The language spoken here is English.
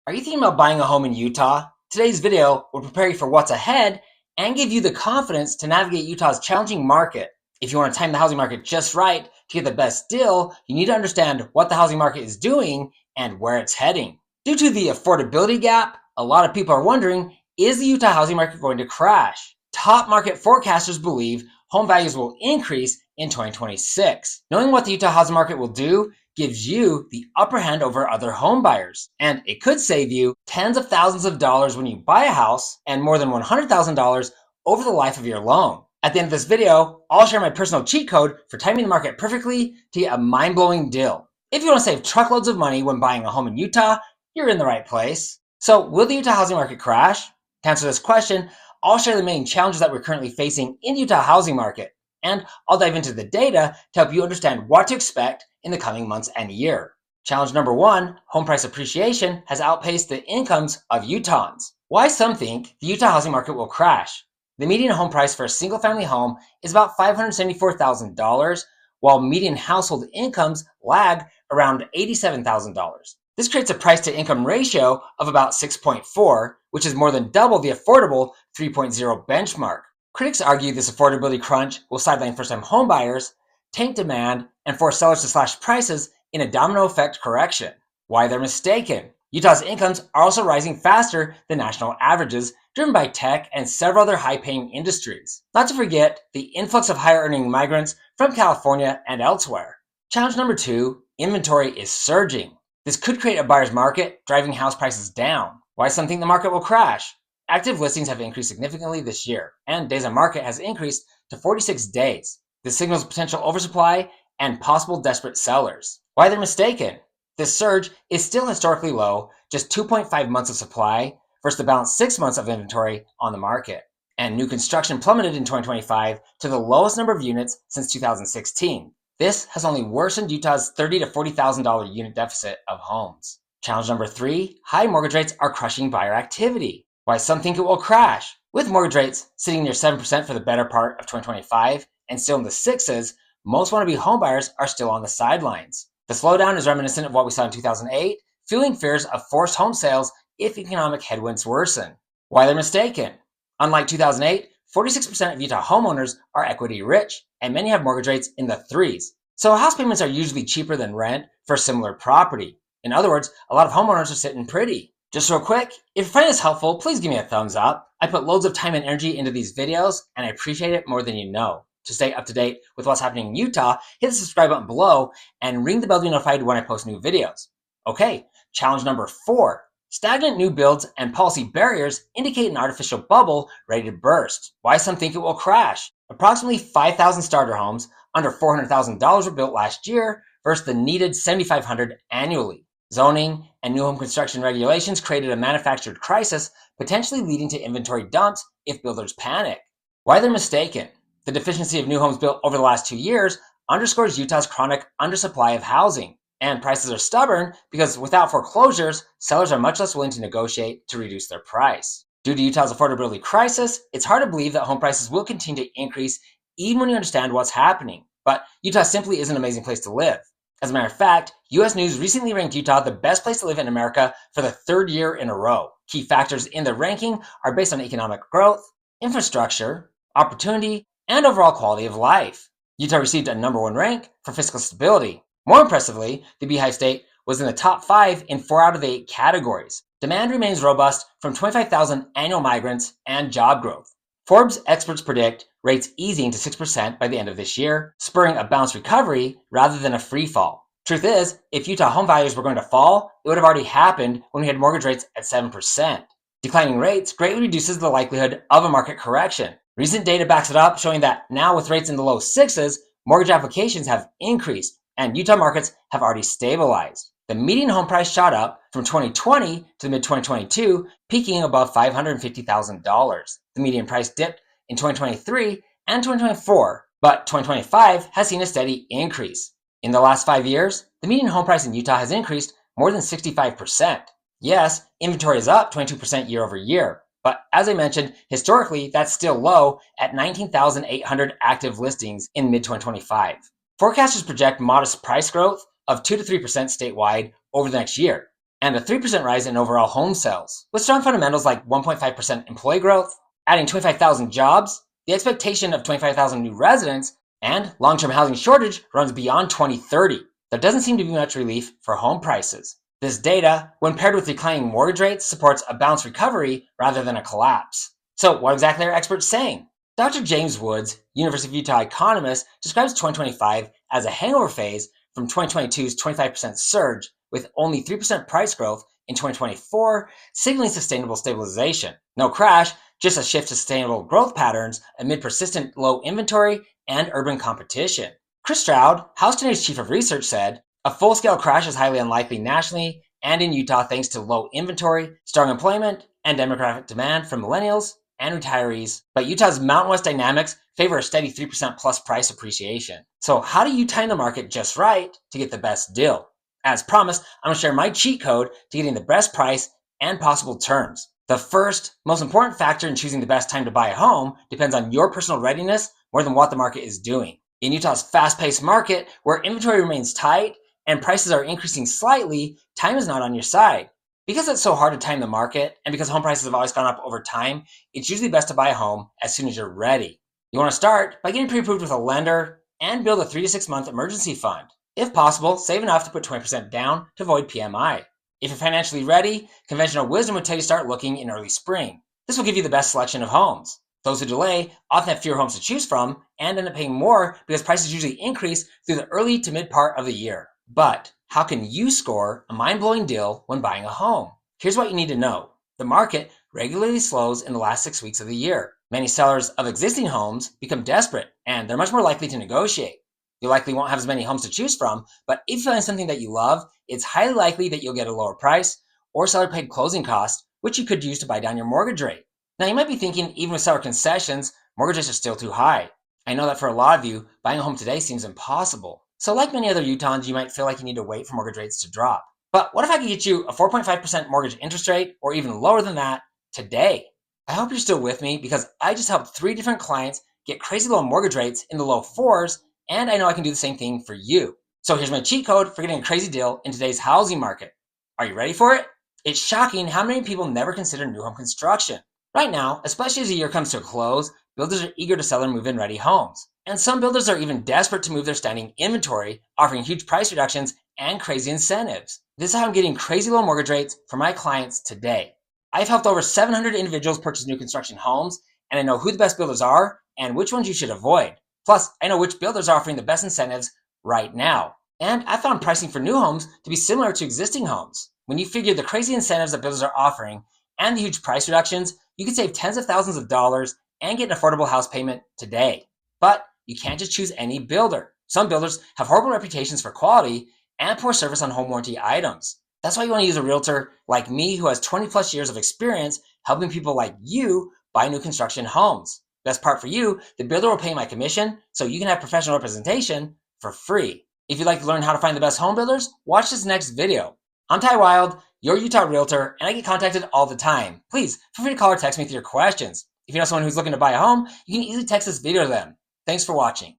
Are you thinking about buying a home in Utah? Today's video will prepare you for what's ahead and give you the confidence to navigate Utah's challenging market. If you want to time the housing market just right to get the best deal, you need to understand what the housing market is doing and where it's heading. Due to the affordability gap, a lot of people are wondering, is the Utah housing market going to crash? Top market forecasters believe home values will increase in 2026. Knowing what the Utah housing market will do gives you the upper hand over other home buyers. And it could save you tens of thousands of dollars when you buy a house and more than $100,000 over the life of your loan. At the end of this video, I'll share my personal cheat code for timing the market perfectly to get a mind-blowing deal. If you want to save truckloads of money when buying a home in Utah, you're in the right place. So will the Utah housing market crash? To answer this question, I'll share the main challenges that we're currently facing in the Utah housing market. And I'll dive into the data to help you understand what to expect in the coming months and year. Challenge number one, home price appreciation has outpaced the incomes of Utahns. Why some think the Utah housing market will crash. The median home price for a single family home is about $574,000, while median household incomes lag around $87,000. This creates a price to income ratio of about 6.4, which is more than double the affordable 3.0 benchmark. Critics argue this affordability crunch will sideline first-time homebuyers, tank demand, and force sellers to slash prices in a domino effect correction. Why they're mistaken. Utah's incomes are also rising faster than national averages, driven by tech and several other high-paying industries. Not to forget the influx of higher-earning migrants from California and elsewhere. Challenge number two, inventory is surging. This could create a buyer's market, driving house prices down. Why some think the market will crash? Active listings have increased significantly this year, and days on market has increased to 46 days. This signals potential oversupply and possible desperate sellers. Why they're mistaken? This surge is still historically low, just 2.5 months of supply versus the balanced 6 months of inventory on the market. And new construction plummeted in 2025 to the lowest number of units since 2016. This has only worsened Utah's $30,000 to $40,000 unit deficit of homes. Challenge number three, high mortgage rates are crushing buyer activity. Why some think it will crash. With mortgage rates sitting near 7% for the better part of 2025 and still in the sixes, most wannabe homebuyers are still on the sidelines. The slowdown is reminiscent of what we saw in 2008, fueling fears of forced home sales if economic headwinds worsen. Why they're mistaken. Unlike 2008, 46% of Utah homeowners are equity rich, and many have mortgage rates in the threes. So house payments are usually cheaper than rent for similar property. In other words, a lot of homeowners are sitting pretty. Just real quick, if you find this helpful, please give me a thumbs up. I put loads of time and energy into these videos, and I appreciate it more than you know. To stay up to date with what's happening in Utah, hit the subscribe button below and ring the bell to be notified when I post new videos. Okay, challenge number four. Stagnant new builds and policy barriers indicate an artificial bubble ready to burst. Why some think it will crash. Approximately 5,000 starter homes under $400,000 were built last year versus the needed 7,500 annually. Zoning and new home construction regulations created a manufactured crisis, potentially leading to inventory dumps if builders panic. Why they're mistaken. The deficiency of new homes built over the last 2 years underscores Utah's chronic undersupply of housing. And prices are stubborn because without foreclosures, sellers are much less willing to negotiate to reduce their price. Due to Utah's affordability crisis, it's hard to believe that home prices will continue to increase even when you understand what's happening. But Utah simply is an amazing place to live. As a matter of fact, US News recently ranked Utah the best place to live in America for the third year in a row. Key factors in the ranking are based on economic growth, infrastructure, opportunity, and overall quality of life. Utah received a #1 rank for fiscal stability. More impressively, the Beehive State was in the top 5 in 4 out of the 8 categories. Demand remains robust from 25,000 annual migrants and job growth. Forbes experts predict rates easing to 6% by the end of this year, spurring a balanced recovery rather than a free fall. Truth is, if Utah home values were going to fall, it would have already happened when we had mortgage rates at 7%. Declining rates greatly reduces the likelihood of a market correction. Recent data backs it up, showing that now with rates in the low sixes, mortgage applications have increased and Utah markets have already stabilized. The median home price shot up from 2020 to mid-2022, peaking above $550,000. The median price dipped in 2023 and 2024, but 2025 has seen a steady increase. In the last 5 years, the median home price in Utah has increased more than 65%. Yes, inventory is up 22% year over year, but as I mentioned, historically, that's still low at 19,800 active listings in mid-2025. Forecasters project modest price growth of 2 to 3% statewide over the next year. and a 3% rise in overall home sales. With strong fundamentals like 1.5% employee growth, adding 25,000 jobs, the expectation of 25,000 new residents, and long-term housing shortage runs beyond 2030. There doesn't seem to be much relief for home prices. This data, when paired with declining mortgage rates, supports a balanced recovery rather than a collapse. So what exactly are experts saying? Dr. James Woods, University of Utah economist, describes 2025 as a hangover phase from 2022's 25% surge, with only 3% price growth in 2024, signaling sustainable stabilization. No crash, just a shift to sustainable growth patterns amid persistent low inventory and urban competition. Chris Stroud, House Today's chief of research, said, "A full-scale crash is highly unlikely nationally and in Utah thanks to low inventory, strong employment, and demographic demand from millennials and retirees. But Utah's Mountain West dynamics favor a steady 3% plus price appreciation." So how do you time the market just right to get the best deal? As promised, I'm going to share my cheat code to getting the best price and possible terms. The first, most important factor in choosing the best time to buy a home depends on your personal readiness more than what the market is doing. In Utah's fast-paced market, where inventory remains tight and prices are increasing slightly, time is not on your side. Because it's so hard to time the market, and because home prices have always gone up over time, it's usually best to buy a home as soon as you're ready. You want to start by getting pre-approved with a lender and build a 3 to 6 month emergency fund. If possible, save enough to put 20% down to avoid PMI. If you're financially ready, conventional wisdom would tell you to start looking in early spring. This will give you the best selection of homes. Those who delay often have fewer homes to choose from and end up paying more because prices usually increase through the early to mid part of the year. But how can you score a mind-blowing deal when buying a home? Here's what you need to know. The market regularly slows in the last 6 weeks of the year. Many sellers of existing homes become desperate and they're much more likely to negotiate. You likely won't have as many homes to choose from, but if you find something that you love, it's highly likely that you'll get a lower price or seller paid closing costs, which you could use to buy down your mortgage rate. Now you might be thinking, even with seller concessions, mortgages are still too high. I know that for a lot of you, buying a home today seems impossible. So like many other Utahns, you might feel like you need to wait for mortgage rates to drop. But what if I could get you a 4.5% mortgage interest rate or even lower than that today? I hope you're still with me because I just helped 3 different clients get crazy low mortgage rates in the low 4s, and I know I can do the same thing for you. So here's my cheat code for getting a crazy deal in today's housing market. Are you ready for it? It's shocking how many people never consider new home construction. Right now, especially as the year comes to a close, builders are eager to sell their move-in ready homes. And some builders are even desperate to move their standing inventory, offering huge price reductions and crazy incentives. This is how I'm getting crazy low mortgage rates for my clients today. I've helped over 700 individuals purchase new construction homes, and I know who the best builders are and which ones you should avoid. Plus, I know which builders are offering the best incentives right now. And I found pricing for new homes to be similar to existing homes. When you figure the crazy incentives that builders are offering and the huge price reductions, you can save tens of thousands of dollars and get an affordable house payment today. But you can't just choose any builder. Some builders have horrible reputations for quality and poor service on home warranty items. That's why you want to use a realtor like me who has 20 plus years of experience helping people like you buy new construction homes. Best part for you, the builder will pay my commission so you can have professional representation for free. If you'd like to learn how to find the best home builders, watch this next video. I'm Ty Wild, your Utah realtor, and I get contacted all the time. Please feel free to call or text me with your questions. If you know someone who's looking to buy a home, you can easily text this video to them. Thanks for watching.